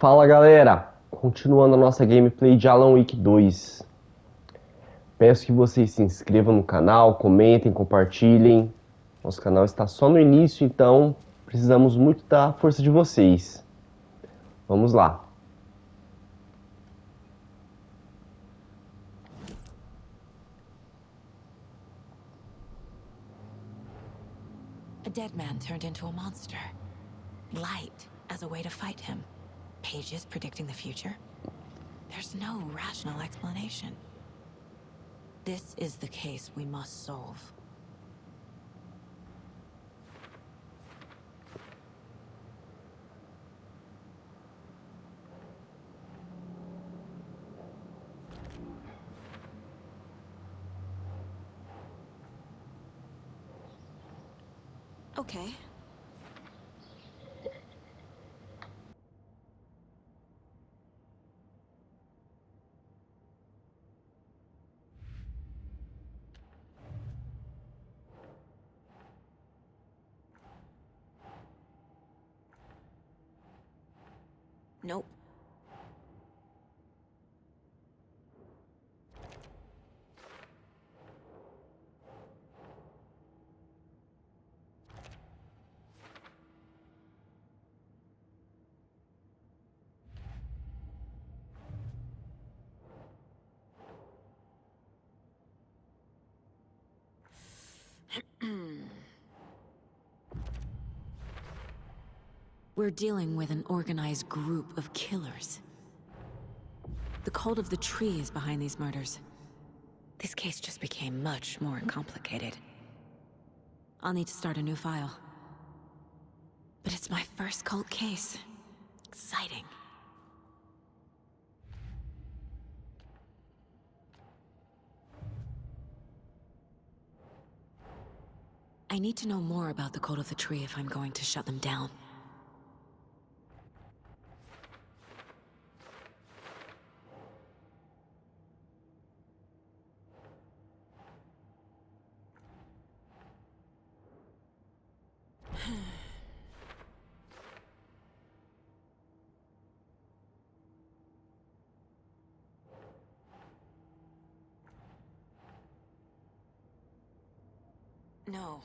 Fala galera, continuando a nossa gameplay de Alan Wake 2. Peço que vocês se inscrevam no canal, comentem, compartilhem. Nosso canal está só no início, então precisamos muito da força de vocês. Vamos lá. A dead man turned into a monster. Light as a way to fight him. Pages predicting the future. There's no rational explanation. This is the case we must solve. Okay. Nope. We're dealing with an organized group of killers. The cult of the tree is behind these murders. This case just became much more complicated. I'll need to start a new file. But it's my first cult case. Exciting. I need to know more about the cult of the tree if I'm going to shut them down. No.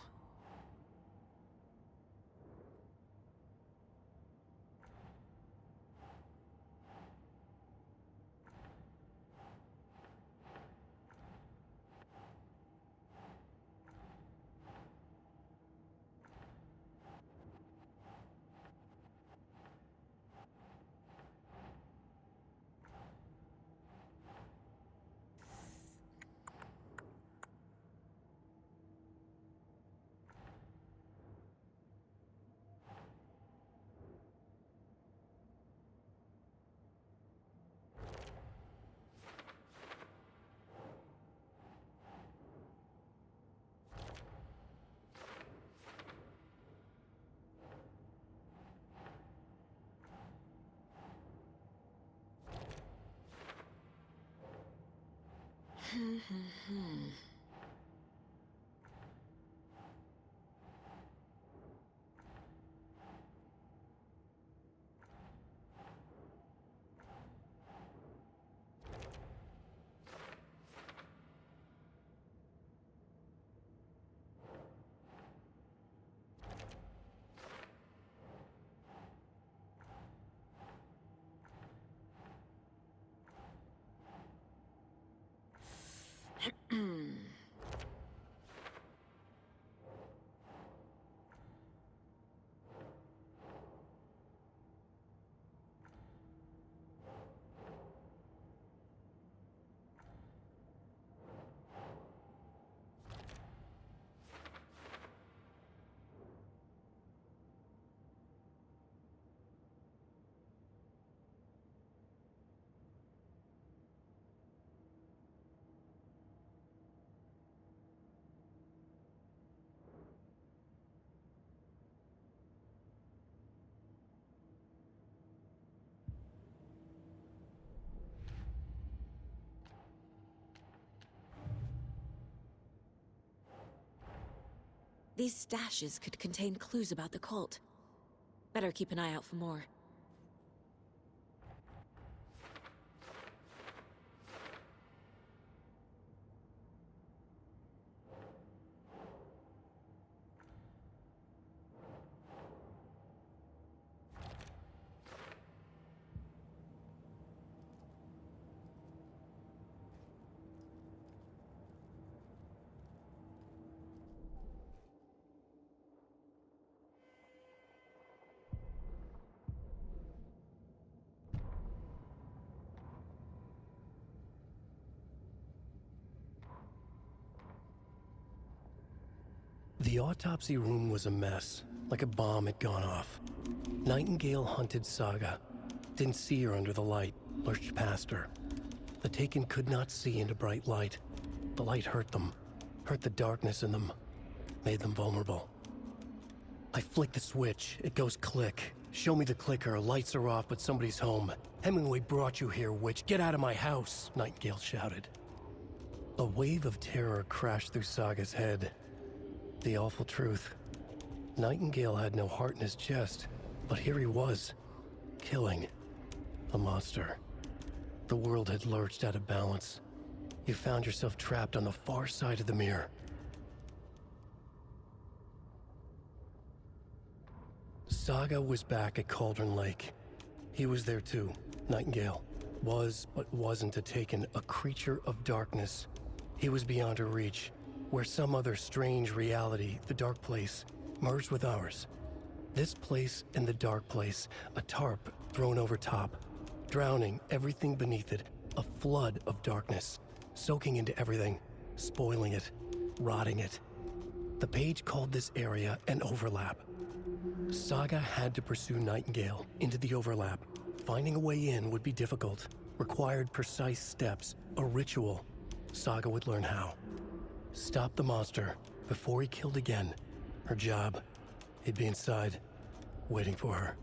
These stashes could contain clues about the cult. Better keep an eye out for more. The autopsy room was a mess, like a bomb had gone off. Nightingale hunted Saga. Didn't see her under the light, lurched past her. The Taken could not see into bright light. The light hurt them, hurt the darkness in them, made them vulnerable. I flick the switch, it goes click. Show me the clicker, lights are off, but somebody's home. Hemingway brought you here, witch. Get out of my house, Nightingale shouted. A wave of terror crashed through Saga's head. The awful truth. Nightingale had no heart in his chest, but here he was, killing a monster. The world had lurched out of balance. You found yourself trapped on the far side of the mirror. Saga was back at Cauldron Lake. He was there too, Nightingale. Was, but wasn't a Taken, a creature of darkness. He was beyond her reach, where some other strange reality, the dark place, merged with ours. This place and the dark place, a tarp thrown over top, drowning everything beneath it, a flood of darkness, soaking into everything, spoiling it, rotting it. The page called this area an overlap. Saga had to pursue Nightingale into the overlap. Finding a way in would be difficult, required precise steps, a ritual. Saga would learn how. Stop the monster before he killed again. Her job, he'd be inside, waiting for her.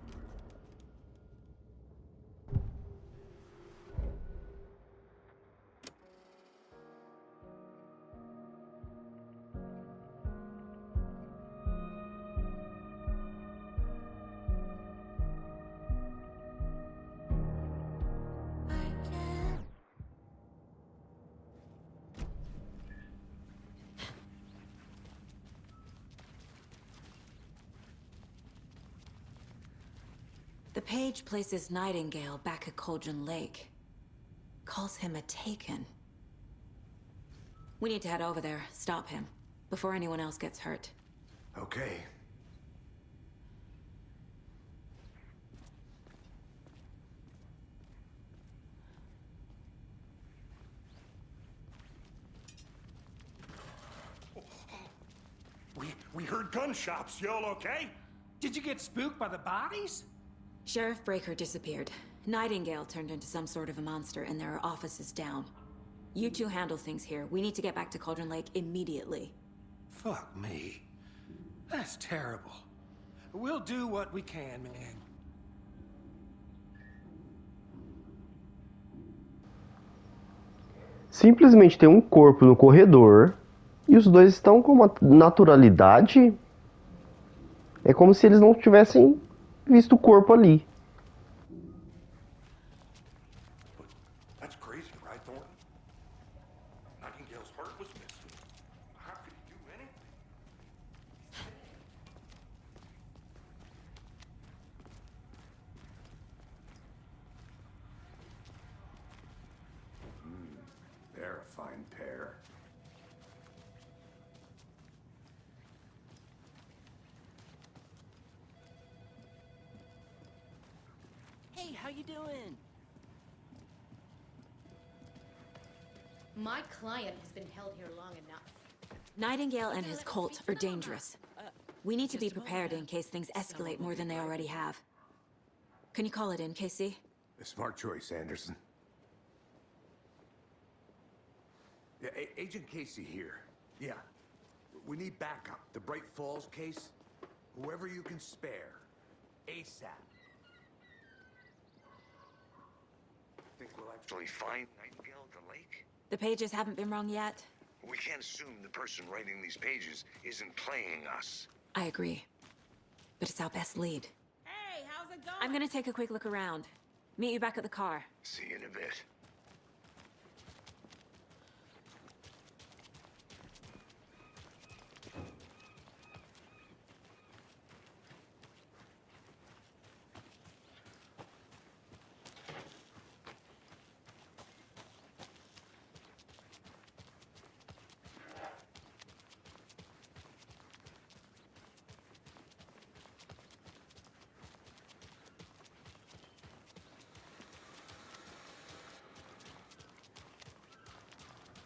The page places Nightingale back at Cauldron Lake. Calls him a Taken. We need to head over there, stop him, before anyone else gets hurt. Okay. We heard gunshots. Y'all okay? Did you get spooked by the bodies? Sheriff Breaker disappeared. Nightingale turned into some sort of a monster, and there are offices down. You two handle things here. We need to get back to Cauldron Lake immediately. Fuck me. That's terrible. We'll do what we can, man. Simplesmente tem um corpo no corredor e os dois estão com uma naturalidade. É como se eles não tivessem visto o corpo ali. That's crazy, right, Thornton? Nightingale's heart was missing. How could he do anything? They're a fine pair. Hey, how you doing? My client has been held here long enough. Nightingale and his cult are dangerous. We need to be prepared in case things escalate more than they already have. Can you call it in, Casey? A smart choice, Anderson. Yeah, Agent Casey here. Yeah. We need backup. The Bright Falls case. Whoever you can spare. ASAP. Think we'll actually find Nightingale at the lake? The pages haven't been wrong yet. We can't assume the person writing these pages isn't playing us. I agree. But it's our best lead. Hey, how's it going? I'm gonna take a quick look around. Meet you back at the car. See you in a bit.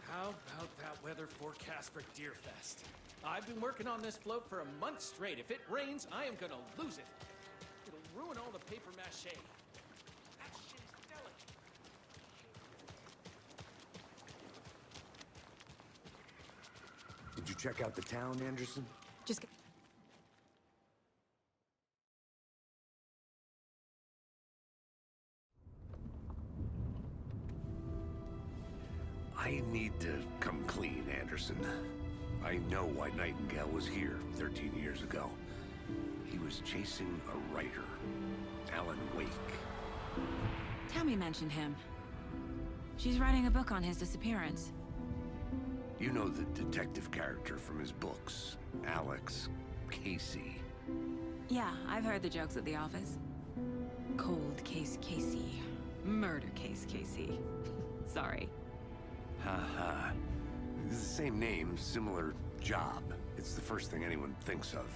How about that weather forecast for Deerfest? I've been working on this float for a month straight. If it rains, I am gonna lose it. It'll ruin all the paper mache. That shit is delicate. Did you check out the town, Anderson? Just I need to come clean, Anderson. I know why Nightingale was here 13 years ago. He was chasing a writer, Alan Wake. Tammy mentioned him. She's writing a book on his disappearance. You know the detective character from his books, Alex Casey. Yeah, I've heard the jokes at the office. Cold case Casey. Murder case Casey. Sorry. Ha. It's the same name, similar job. It's the first thing anyone thinks of.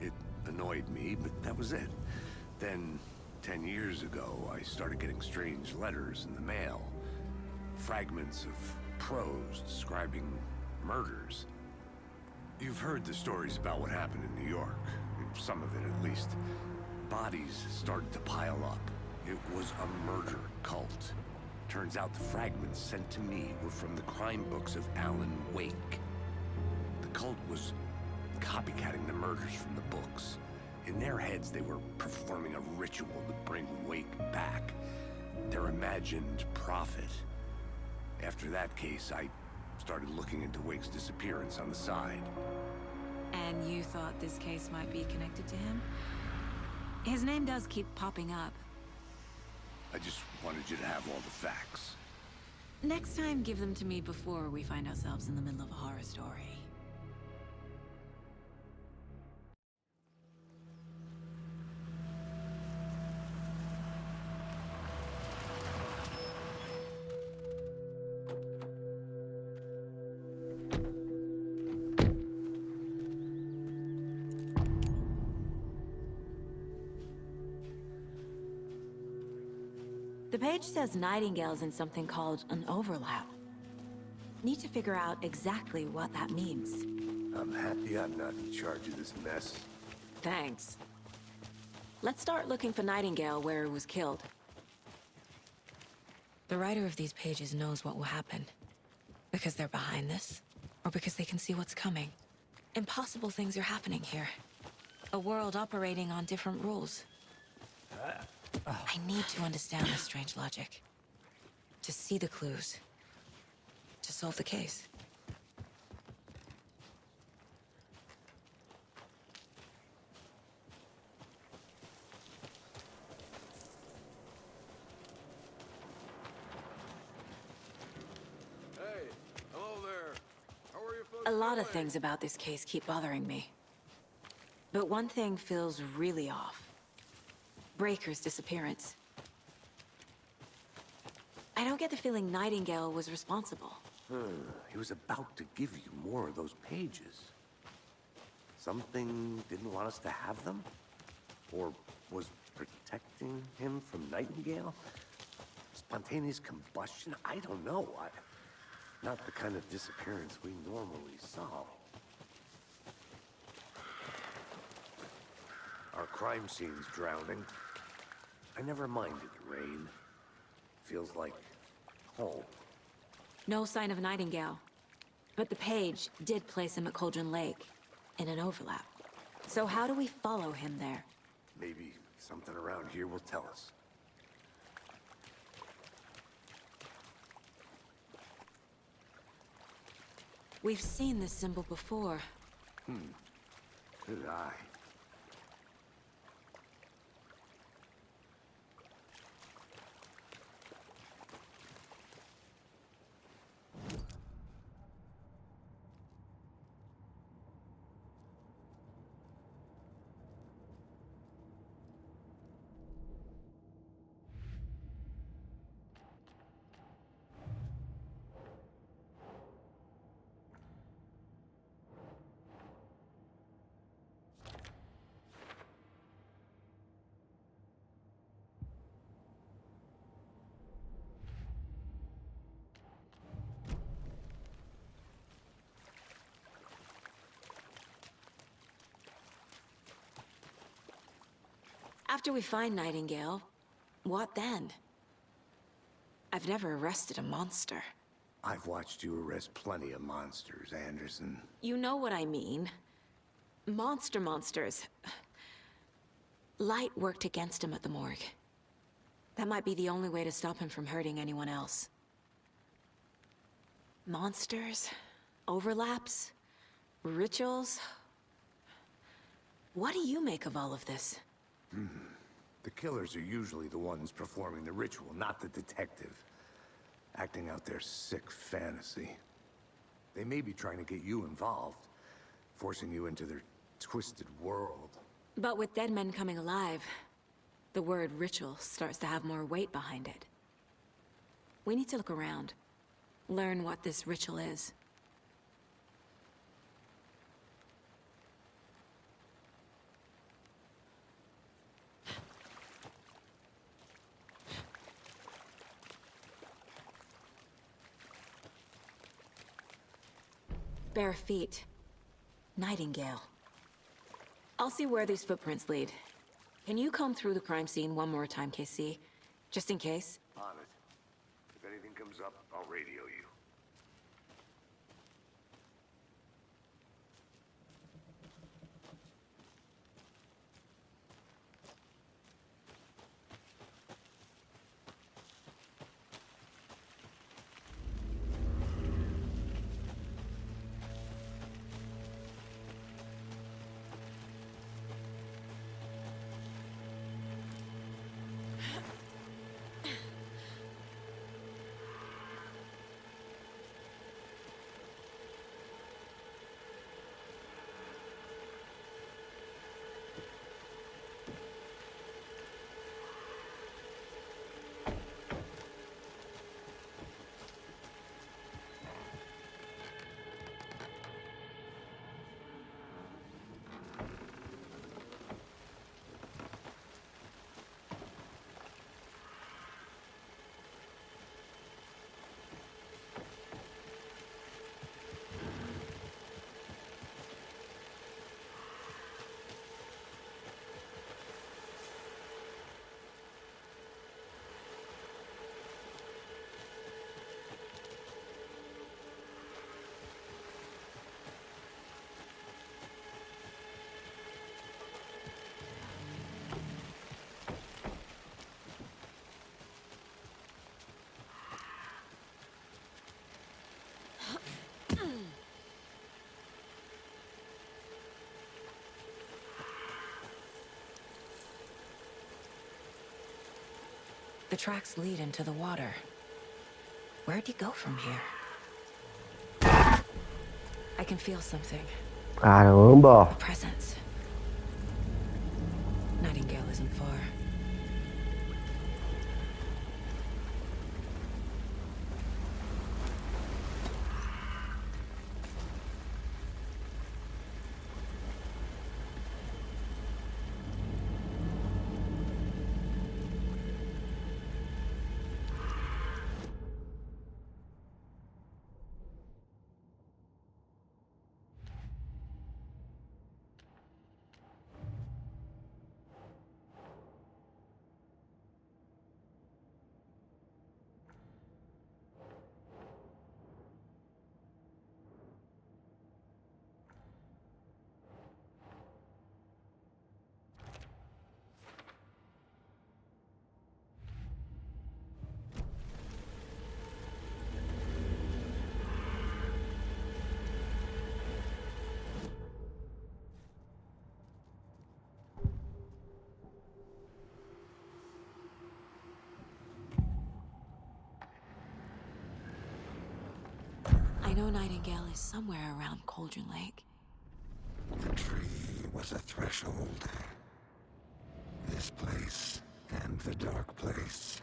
It annoyed me, but that was it. Then, 10 years ago, I started getting strange letters in the mail. Fragments of prose describing murders. You've heard the stories about what happened in New York. Some of it, at least. Bodies started to pile up. It was a murder cult. Turns out the fragments sent to me were from the crime books of Alan Wake. The cult was copycatting the murders from the books. In their heads, they were performing a ritual to bring Wake back. Their imagined prophet. After that case, I started looking into Wake's disappearance on the side. And you thought this case might be connected to him? His name does keep popping up. I just wanted you to have all the facts. Next time, give them to me before we find ourselves in the middle of a horror story. The page says Nightingale's in something called an overlap. Need to figure out exactly what that means. I'm happy I'm not in charge of this mess. Thanks. Let's start looking for Nightingale where he was killed. The writer of these pages knows what will happen. Because they're behind this, or because they can see what's coming. Impossible things are happening here. A world operating on different rules. I need to understand this strange logic. To see the clues. To solve the case. Hey, hello there. How are you folks A lot doing? of things about this case keep bothering me. But one thing feels really off. Breaker's disappearance. I don't get the feeling Nightingale was responsible. He was about to give you more of those pages. Something didn't want us to have them? Or was protecting him from Nightingale? Spontaneous combustion? I don't know. Not the kind of disappearance we normally solve. Our crime scene's drowning. I never minded rain. Feels like home. No sign of Nightingale. But the page did place him at Cauldron Lake, in an overlap. So how do we follow him there? Maybe something around here will tell us. We've seen this symbol before. Good eye. After we find Nightingale, what then? I've never arrested a monster. I've watched you arrest plenty of monsters, Anderson. You know what I mean. Monsters. Light worked against him at the morgue. That might be the only way to stop him from hurting anyone else. Monsters, overlaps, rituals. What do you make of all of this? The killers are usually the ones performing the ritual, not the detective. Acting out their sick fantasy. They may be trying to get you involved, forcing you into their twisted world. But with dead men coming alive, the word ritual starts to have more weight behind it. We need to look around, learn what this ritual is. Bare feet. Nightingale. I'll see where these footprints lead. Can you comb through the crime scene one more time, KC? Just in case? On it. If anything comes up, I'll radio you. The tracks lead into the water. Where'd you go from here? I can feel something. Caramba! A presence. Nightingale isn't far. I know Nightingale is somewhere around Cauldron Lake. The tree was a threshold. This place and the dark place.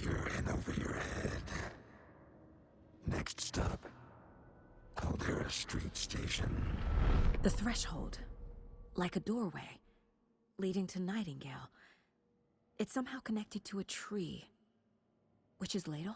You're in over your head. Next stop, Caldera Street Station. The threshold. Like a doorway. Leading to Nightingale. It's somehow connected to a tree. Witch's Ladle?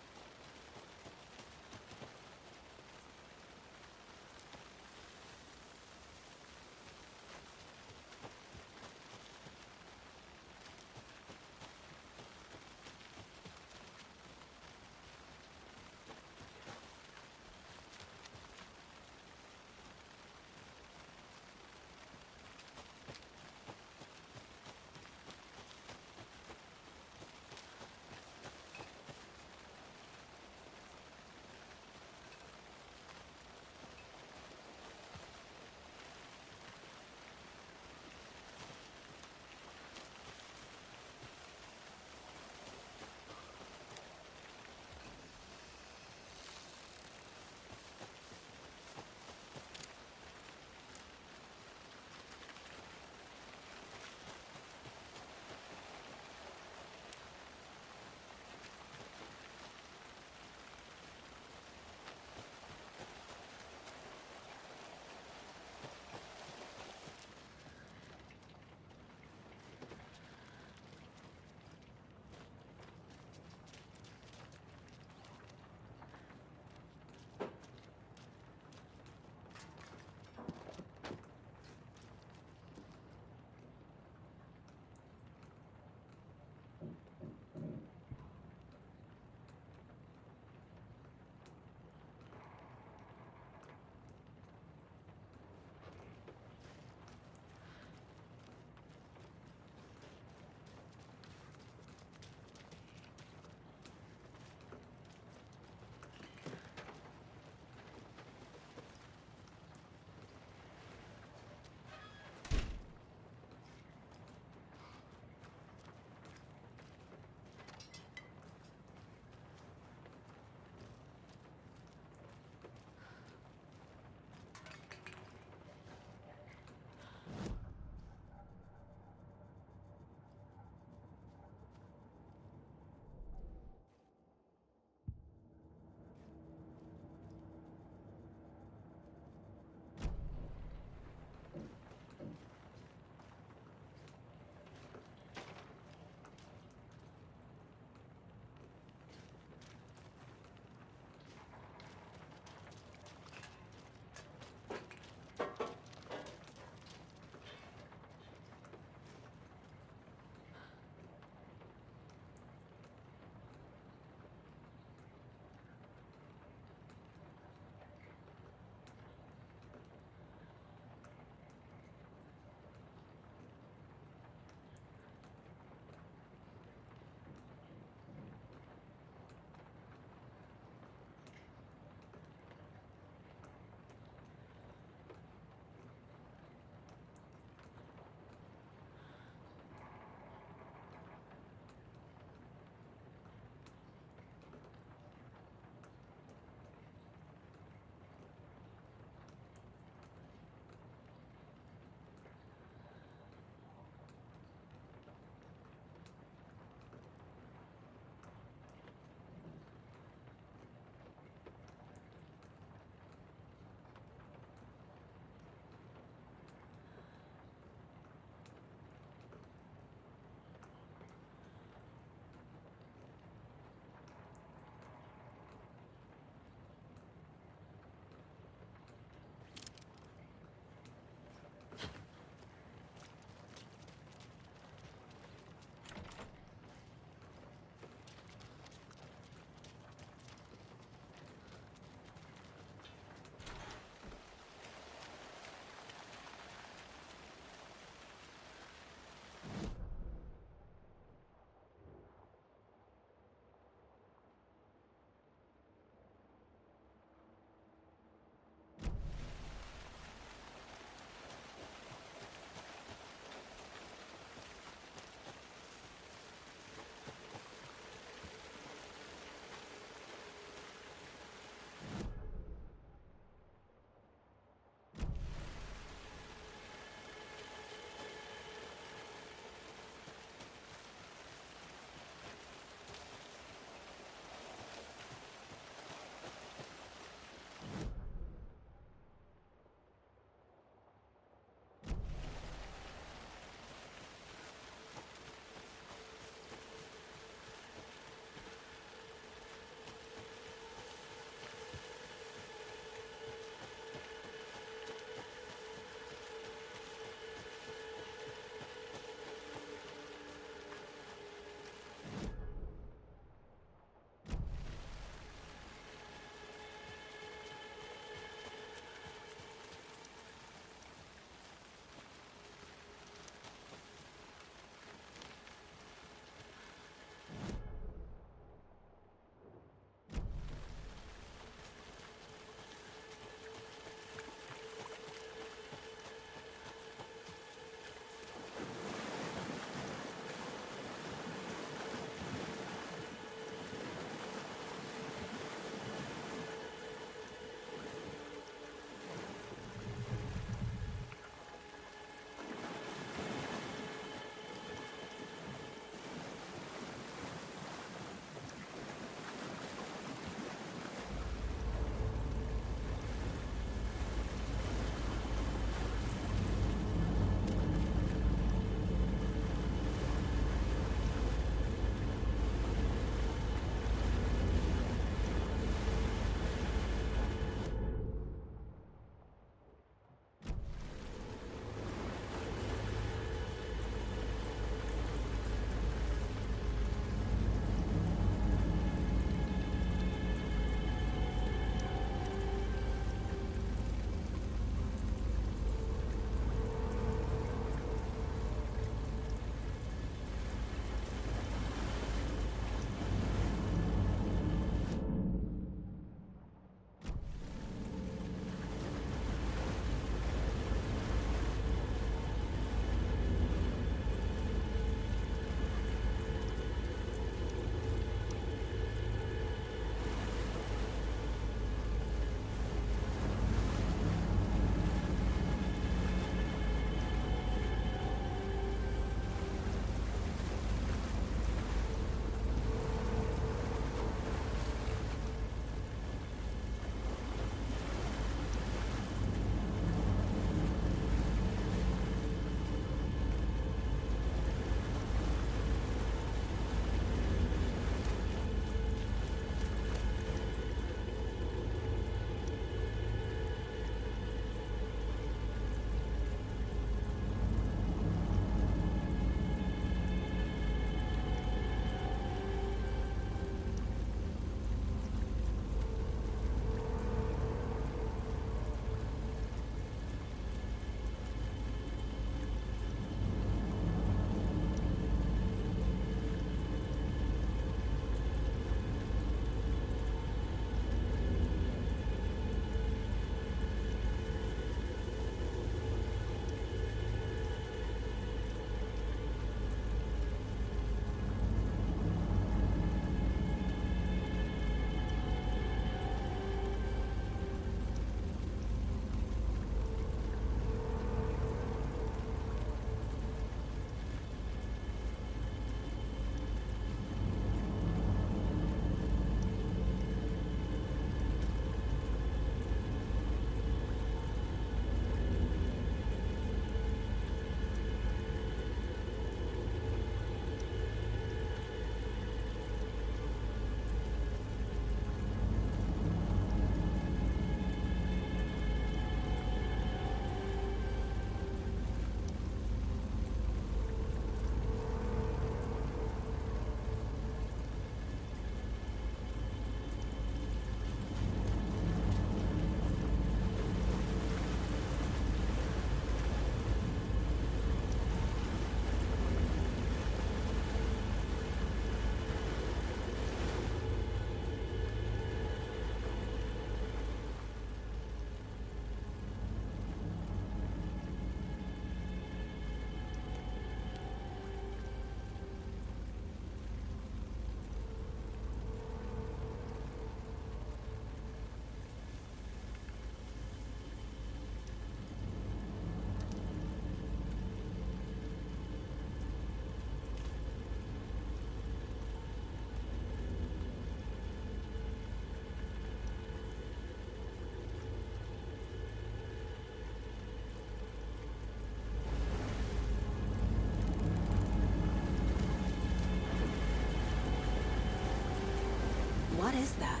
What is that?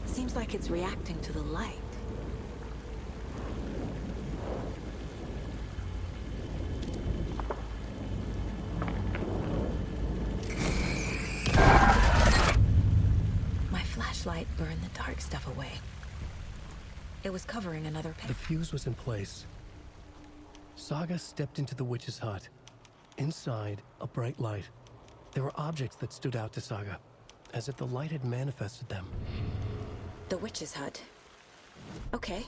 Seems like it's reacting to the light. My flashlight burned the dark stuff away. It was covering another paper. The fuse was in place. Saga stepped into the witch's hut. Inside, a bright light. There were objects that stood out to Saga, as if the light had manifested them. The witch's hut. Okay.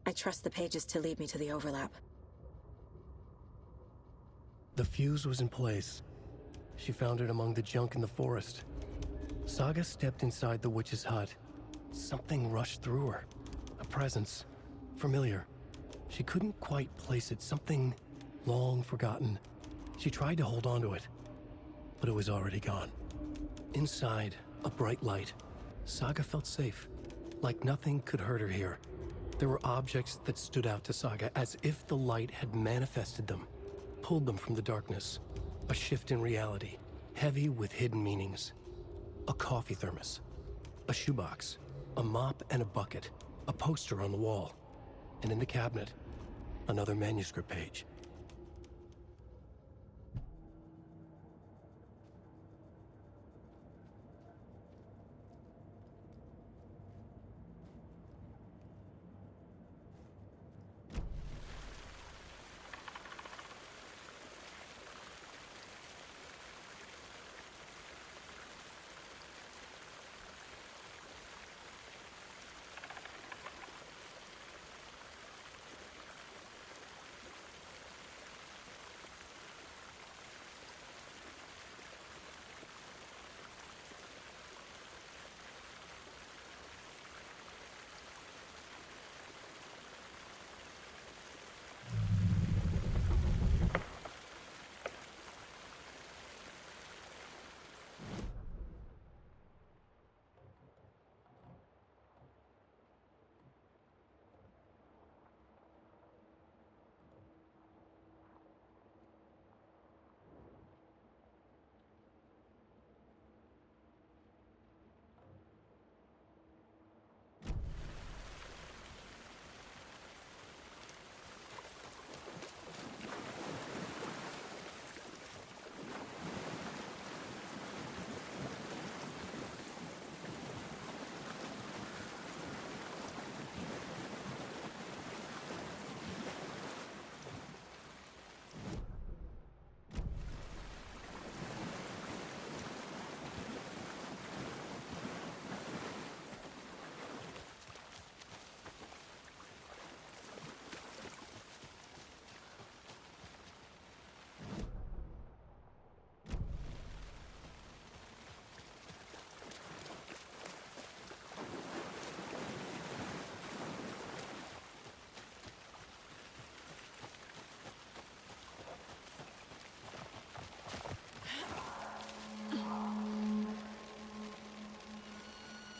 I trust the pages to lead me to the overlap. The fuse was in place. She found it among the junk in the forest. Saga stepped inside the witch's hut. Something rushed through her. A presence. Familiar. She couldn't quite place it. Something long forgotten. She tried to hold on to it, but it was already gone. Inside, a bright light. Saga felt safe, like nothing could hurt her here. There were objects that stood out to Saga as if the light had manifested them, pulled them from the darkness. A shift in reality, heavy with hidden meanings. A coffee thermos, a shoebox, a mop and a bucket, a poster on the wall, and in the cabinet, another manuscript page.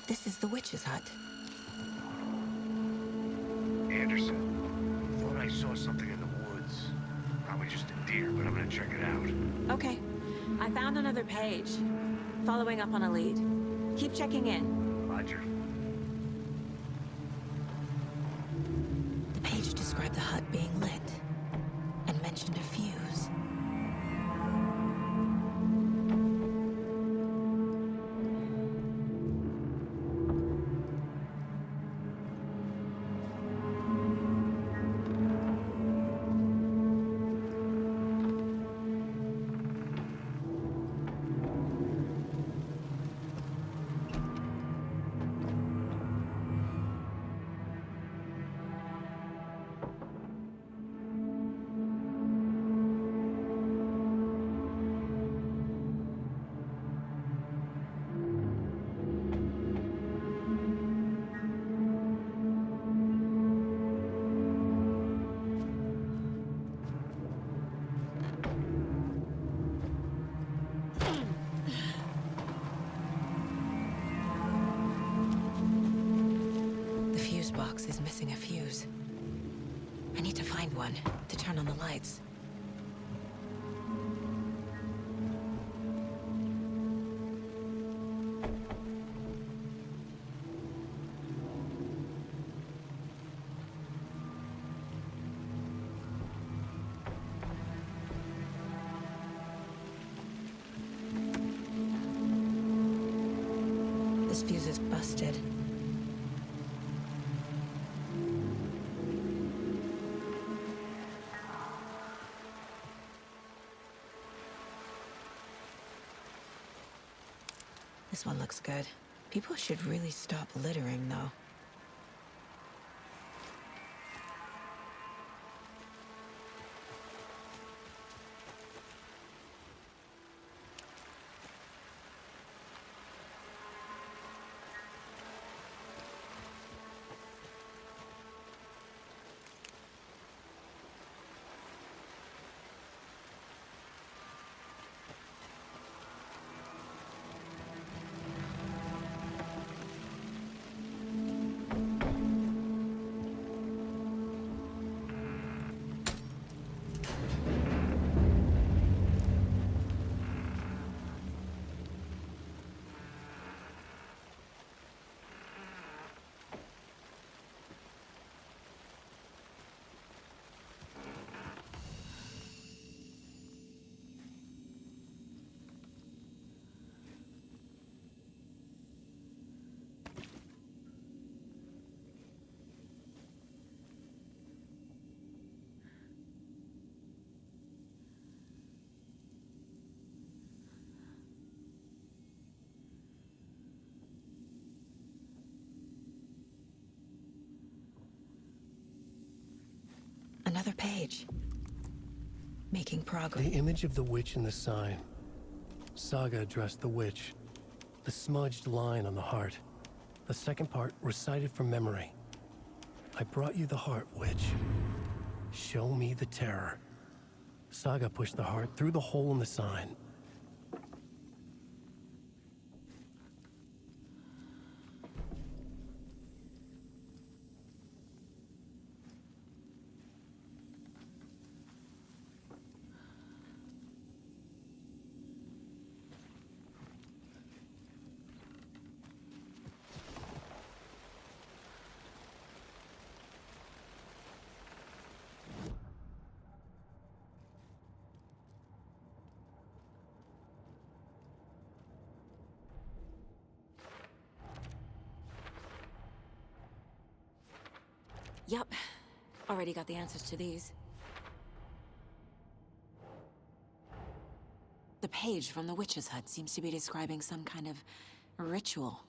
This is the witch's hut. Anderson, thought I saw something in the woods. Probably just a deer, but I'm gonna check it out. Okay. I found another page. Following up on a lead. Keep checking in. Roger. The page described the hut being lit and mentioned a fuse. Box is missing a fuse. I need to find one to turn on the lights. This fuse is busted. This one looks good. People should really stop littering, though. Another page. Making progress. The image of the witch in the sign. Saga addressed the witch. The smudged line on the heart. The second part recited from memory. I brought you the heart, witch. Show me the terror. Saga pushed the heart through the hole in the sign. Yup. Already got the answers to these. The page from the witch's hut seems to be describing some kind of ritual.